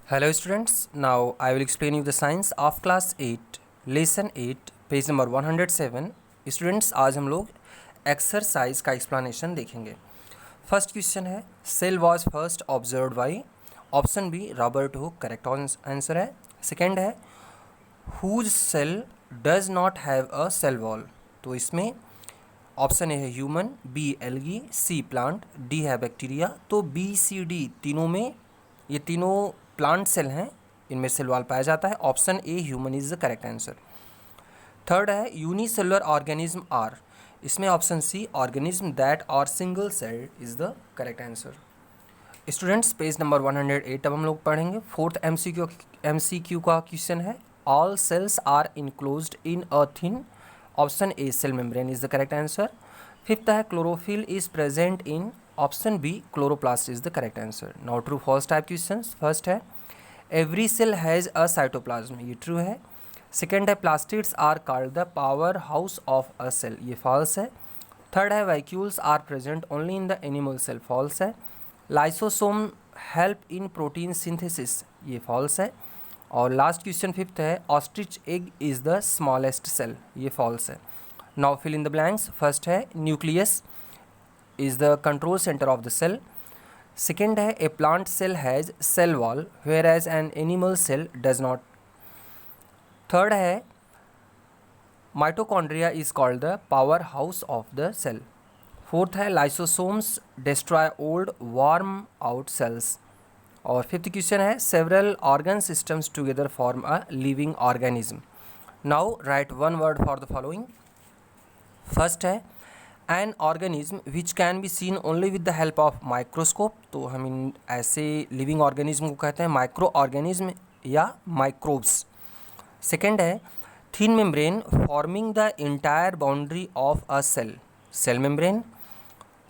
Hello students, now I will explain you the science of class 8, lesson 8, page number 107। Students आज हम लोग exercise का explanation देखेंगे। First question है, cell was first observed by, option B Robert Hooke correct answer है। Second है, whose cell does not have a cell wall, तो इसमें ऑप्शन ए है human, B algae, C plant, D है bacteria. तो B C D तीनों में ये तीनों प्लांट सेल हैं, इनमें सेल वॉल पाया जाता है। Option A human is the correct answer. Third है यूनिसेलुलर ऑर्गेनिज्म आर, इसमें option C organism that are single cell is the correct answer. Students page number 108 अब हम लोग पढ़ेंगे। फोर्थ एमसीक्यू का क्वेश्चन है, all cells are enclosed in a thin, option A cell membrane is the correct answer. Fifth है, chlorophyll is present in, option B chloroplast is the correct answer. Now true false type question. First है, every cell has a cytoplasm, ये true है। Second है, plastids are called the power house of a cell, ये false है। Third है, vacuoles are present only in the animal cell, false है। Lysosome help in protein synthesis, ये false है। और लास्ट क्वेश्चन फिफ्थ है, ostrich egg is the smallest cell, ये false है। Now fill in the blanks. First है, nucleus is the control center of the cell. Second है, a plant cell has cell wall whereas an animal cell does not. Third है, mitochondria is called the powerhouse of the cell. Fourth है, lysosomes destroy old worn out cells. और fifth question है, several organ systems together form a living organism. Now write one word for the following. First है, an organism which can be seen only with the help of microscope, तो हम इन ऐसे living organism को कहते हैं micro organism या microbes. Second है, thin membrane forming the entire boundary of a cell, cell membrane.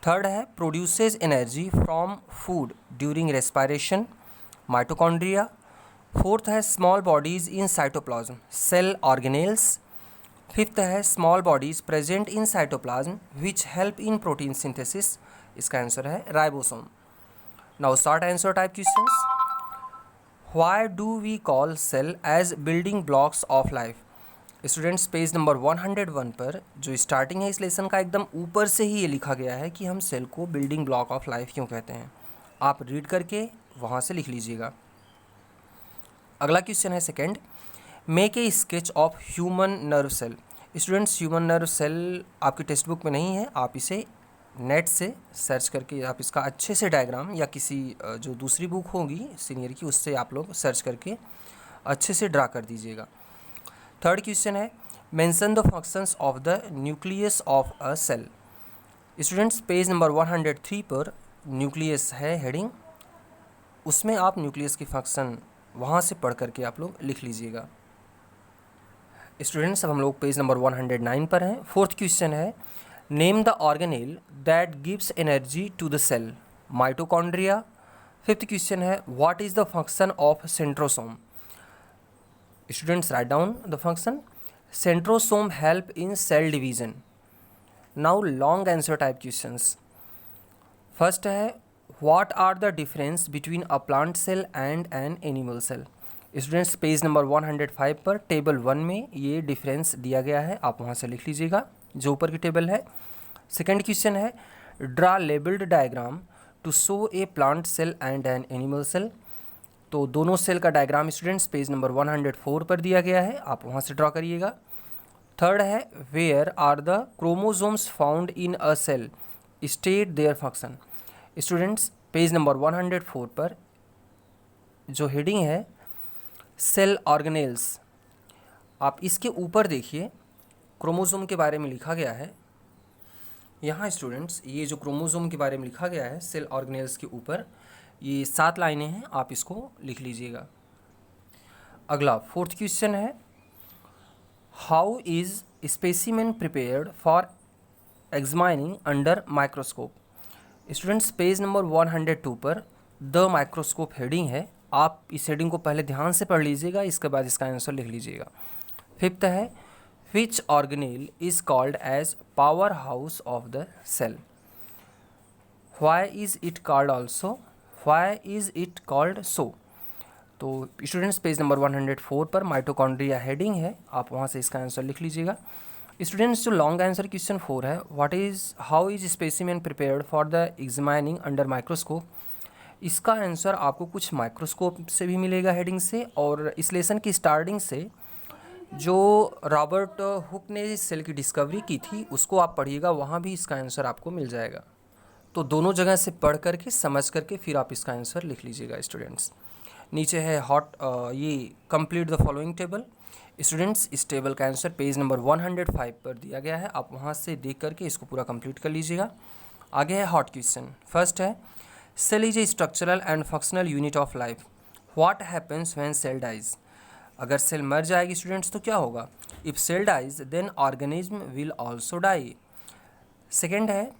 Third है, produces energy from food during respiration, mitochondria. Fourth है, small bodies in cytoplasm, cell organelles. Fifth है, small bodies present in cytoplasm which help in protein synthesis, इसका answer है ribosome. Now short answer type questions. Why do we call cell as building blocks of life. Students page number 101 पर जो starting है इस lesson का, एकदम ऊपर से ही ये लिखा गया है कि हम सेल को बिल्डिंग ब्लॉक ऑफ लाइफ क्यों कहते हैं। आप रीड करके वहाँ से लिख लीजिएगा। अगला क्वेश्चन है second, make a sketch of human nerve cell. Students human nerve cell आपकी टेक्स्ट बुक में नहीं है, आप इसे नेट से सर्च करके आप इसका अच्छे से डायग्राम या किसी जो दूसरी बुक होगी सीनियर की उससे आप लोग सर्च करके अच्छे से ड्रा कर दीजिएगा। थर्ड क्वेश्चन है, mention the functions of the nucleus of a cell. Students page number 103 पर न्यूक्लियस है हेडिंग, उसमें आप न्यूक्लियस की फंक्शन वहाँ से पढ़ करके आप लोग लिख लीजिएगा। स्टूडेंट्स अब हम लोग पेज नंबर 109 पर हैं। फोर्थ क्वेश्चन है, name the organelle that gives energy to the cell, mitochondria. Fifth question है, what is the function of centrosome. Students write down the function. Centrosome help in cell division. Now long answer type questions. First है, what are the difference between a plant cell and an animal cell. Students page number 105 पर table 1 में ये difference दिया गया है, आप वहाँ से लिख लीजिएगा जो ऊपर की टेबल है। सेकंड क्वेश्चन है, draw labelled diagram to show a plant cell and an animal cell, तो दोनों सेल का डायग्राम स्टूडेंट्स पेज नंबर 104 पर दिया गया है, आप वहाँ से ड्रा करिएगा। थर्ड है, where are the chromosomes found in a cell, state their function. Students page number 104 पर जो हेडिंग है सेल ऑर्गेनेल्स, आप इसके ऊपर देखिए क्रोमोसोम के बारे में लिखा गया है। यहाँ स्टूडेंट्स ये जो क्रोमोसोम के बारे में लिखा गया है सेल ऑर्गेनेल्स के ऊपर, ये 7 लाइनें हैं, आप इसको लिख लीजिएगा। अगला फोर्थ क्वेश्चन है, how is specimen prepared for examining under microscope. Students page number 102 पर द माइक्रोस्कोप हेडिंग है, आप इस हेडिंग को पहले ध्यान से पढ़ लीजिएगा, इसके बाद इसका आंसर लिख लीजिएगा। फिफ्थ है, which organelle is called as power house of the cell, why is it called also, why is it called so. तो स्टूडेंट्स पेज नंबर 104 पर माइटोकॉन्ड्रिया हेडिंग है, आप वहाँ से इसका आंसर लिख लीजिएगा। स्टूडेंट्स जो लॉन्ग आंसर क्वेश्चन 4 है, how is specimen prepared for the examining under microscope, इसका आंसर आपको कुछ माइक्रोस्कोप से भी मिलेगा हेडिंग से, और इस लेसन की स्टार्टिंग से जो रॉबर्ट हुक ने सेल की डिस्कवरी की थी उसको आप पढ़िएगा, वहाँ भी इसका आंसर आपको मिल जाएगा। तो दोनों जगह से पढ़ करके समझ करके फिर आप इसका आंसर लिख लीजिएगा स्टूडेंट्स। नीचे है ये complete the following table. Students इस टेबल का आंसर पेज नंबर 105 पर दिया गया है, आप वहाँ से देख करके इसको पूरा कंप्लीट कर लीजिएगा। आगे है हॉट क्वेश्चन। फर्स्ट है cell is a structural and functional unit of life, what happens when cell dies. अगर सेल मर जाएगी स्टूडेंट्स तो क्या होगा, if cell dies then organism will also die. Second है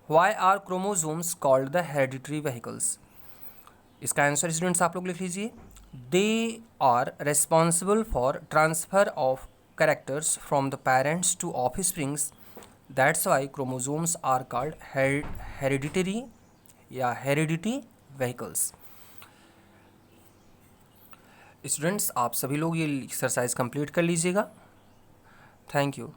why are chromosomes called the hereditary vehicles, इसका answer students आप लोग लिख लीजिए। They are responsible for transfer of characters from the parents to offsprings, that's why chromosomes are called hereditary या heredity vehicles. Students आप सभी लोग ये एक्सरसाइज कंप्लीट कर लीजिएगा। Thank you.